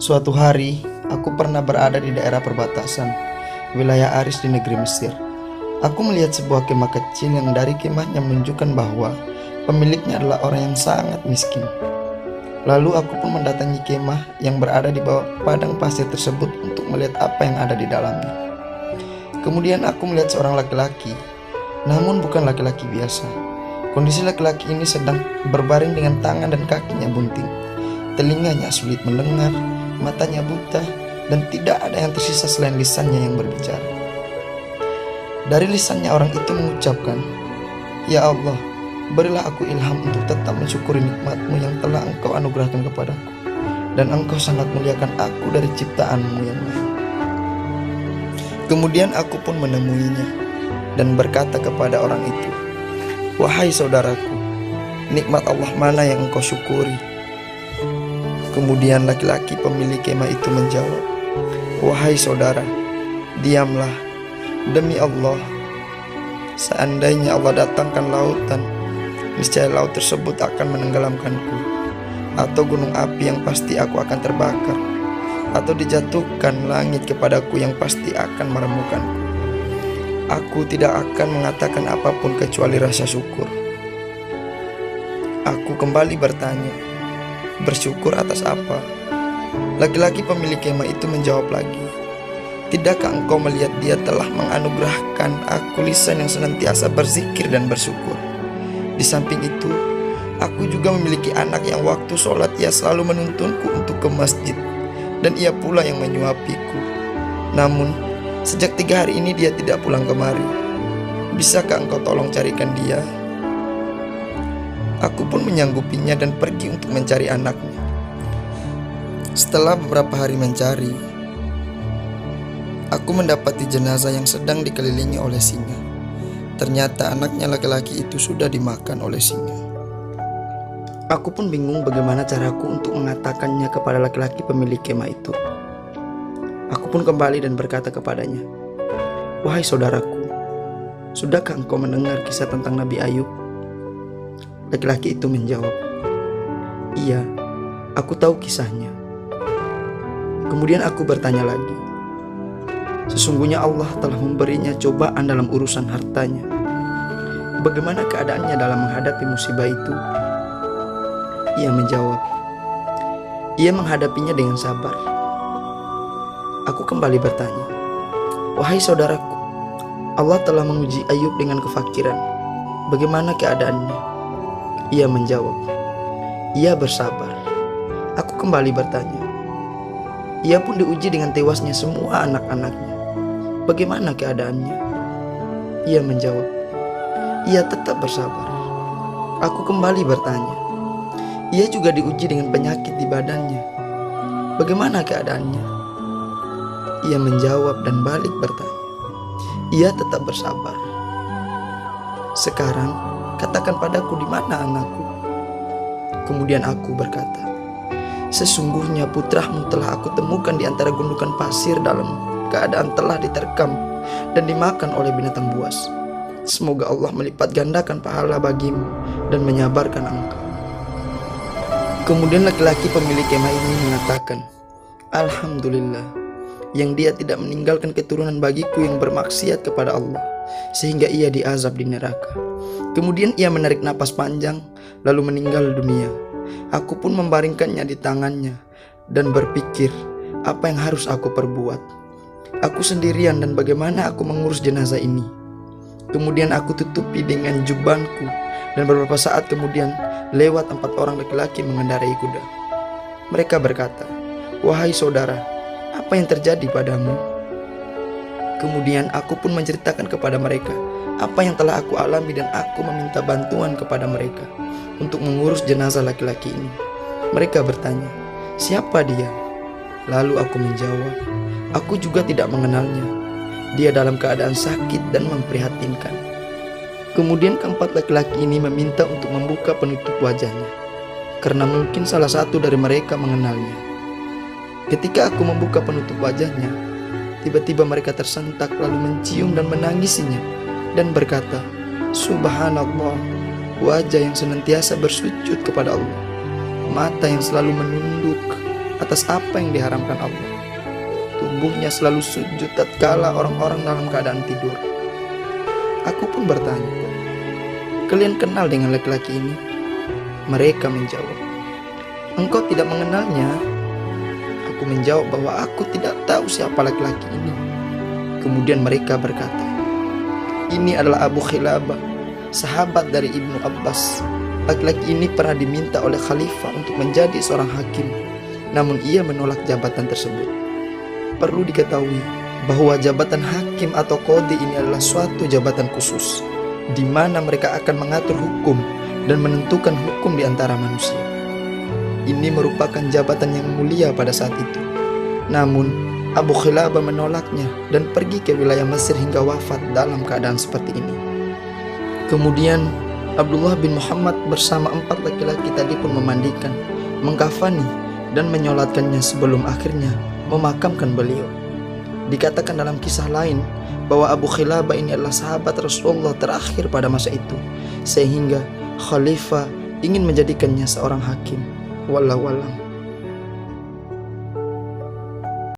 Suatu hari, aku pernah berada di daerah perbatasan, wilayah Aris di negeri Mesir. Aku melihat sebuah kemah kecil yang dari kemahnya menunjukkan bahwa pemiliknya adalah orang yang sangat miskin. Lalu aku pun mendatangi kemah yang berada di bawah padang pasir tersebut untuk melihat apa yang ada di dalamnya. Kemudian aku melihat seorang laki-laki, namun bukan laki-laki biasa. Kondisi laki-laki ini sedang berbaring dengan tangan dan kakinya bunting. Telinganya sulit mendengar, matanya buta, dan tidak ada yang tersisa selain lisannya yang berbicara. Dari lisannya orang itu mengucapkan, "Ya Allah, berilah aku ilham untuk tetap mensyukuri nikmat-Mu yang telah Engkau anugerahkan kepadaku, dan Engkau sangat muliakan aku dari ciptaan-Mu yang lain." Kemudian aku pun menemuinya dan berkata kepada orang itu, "Wahai saudaraku, nikmat Allah mana yang engkau syukuri?" Kemudian laki-laki pemilik kemah itu menjawab, "Wahai saudara, diamlah. Demi Allah, seandainya Allah datangkan lautan, niscaya laut tersebut akan menenggelamkanku, atau gunung api yang pasti aku akan terbakar, atau dijatuhkan langit kepadaku yang pasti akan meremukkanku. Aku tidak akan mengatakan apapun kecuali rasa syukur." Aku kembali bertanya, "Bersyukur atas apa?" Laki-laki pemilik kemah itu menjawab lagi, "Tidakkah engkau melihat Dia telah menganugerahkan aku lisan yang senantiasa berzikir dan bersyukur? Di samping itu, aku juga memiliki anak yang waktu sholat ia selalu menuntunku untuk ke masjid, dan ia pula yang menyuapiku. Namun, sejak 3 hari ini dia tidak pulang kemari. Bisakah engkau tolong carikan dia?" Aku pun menyanggupinya dan pergi untuk mencari anaknya. Setelah beberapa hari mencari, aku mendapati jenazah yang sedang dikelilingi oleh singa. Ternyata anaknya laki-laki itu sudah dimakan oleh singa. Aku pun bingung bagaimana caraku untuk mengatakannya kepada laki-laki pemilik kemah itu. Aku pun kembali dan berkata kepadanya, "Wahai saudaraku, sudahkah engkau mendengar kisah tentang Nabi Ayub?" Laki-laki itu menjawab, "Iya, aku tahu kisahnya." Kemudian aku bertanya lagi, "Sesungguhnya Allah telah memberinya cobaan dalam urusan hartanya. Bagaimana keadaannya dalam menghadapi musibah itu?" Ia menjawab, "Ia menghadapinya dengan sabar." Aku kembali bertanya, "Wahai saudaraku, Allah telah menguji Ayub dengan kefakiran. Bagaimana keadaannya?" Ia menjawab, "Ia bersabar." Aku kembali bertanya, "Ia pun diuji dengan tewasnya semua anak-anaknya. Bagaimana keadaannya?" Ia menjawab, "Ia tetap bersabar." Aku kembali bertanya, "Ia juga diuji dengan penyakit di badannya. Bagaimana keadaannya?" Ia menjawab dan balik bertanya, "Ia tetap bersabar." "Sekarang katakan padaku, di mana anakku?" Kemudian aku berkata, "Sesungguhnya putramu telah aku temukan di antara gundukan pasir dalam keadaan telah diterkam dan dimakan oleh binatang buas. Semoga Allah melipat gandakan pahala bagimu dan menyabarkan engkau." Kemudian laki-laki pemilik kemah ini mengatakan, "Alhamdulillah, yang Dia tidak meninggalkan keturunan bagiku yang bermaksiat kepada Allah, sehingga ia diazab di neraka." Kemudian ia menarik napas panjang, lalu meninggal dunia. Aku pun membaringkannya di tangannya dan berpikir, apa yang harus aku perbuat? Aku sendirian dan bagaimana aku mengurus jenazah ini? Kemudian aku tutupi dengan jubbanku, dan beberapa saat kemudian lewat 4 orang laki-laki mengendarai kuda. Mereka berkata, "Wahai saudara, apa yang terjadi padamu?" Kemudian aku pun menceritakan kepada mereka apa yang telah aku alami, dan aku meminta bantuan kepada mereka untuk mengurus jenazah laki-laki ini. Mereka bertanya, "Siapa dia?" Lalu aku menjawab, "Aku juga tidak mengenalnya. Dia dalam keadaan sakit dan memprihatinkan." Kemudian keempat laki-laki ini meminta untuk membuka penutup wajahnya, karena mungkin salah satu dari mereka mengenalnya. Ketika aku membuka penutup wajahnya, tiba-tiba mereka tersentak lalu mencium dan menangisinya dan berkata, "Subhanallah, wajah yang senantiasa bersujud kepada Allah, mata yang selalu menunduk, atas apa yang diharamkan Allah. Tubuhnya selalu sujud tatkala orang-orang dalam keadaan tidur. Aku pun bertanya, "Kalian kenal dengan laki-laki ini?" Mereka menjawab, "Engkau tidak mengenalnya?" Aku menjawab bahwa aku tidak tahu siapa laki-laki ini. Kemudian mereka berkata, "Ini adalah Abu Khilabah, sahabat dari Ibnu Abbas. Laki-laki ini pernah diminta oleh khalifah untuk menjadi seorang hakim, namun ia menolak jabatan tersebut." Perlu diketahui bahwa jabatan hakim atau qadhi ini adalah suatu jabatan khusus, di mana mereka akan mengatur hukum dan menentukan hukum di antara manusia. Ini merupakan jabatan yang mulia pada saat itu. Namun, Abu Khilabah menolaknya dan pergi ke wilayah Mesir hingga wafat dalam keadaan seperti ini. Kemudian, Abdullah bin Muhammad bersama 4 laki-laki tadi pun memandikan, mengkafani, dan menyolatkannya sebelum akhirnya memakamkan beliau. Dikatakan dalam kisah lain bahwa Abu Khilabah ini adalah sahabat Rasulullah terakhir pada masa itu, sehingga khalifah ingin menjadikannya seorang hakim. Wallahu a'lam.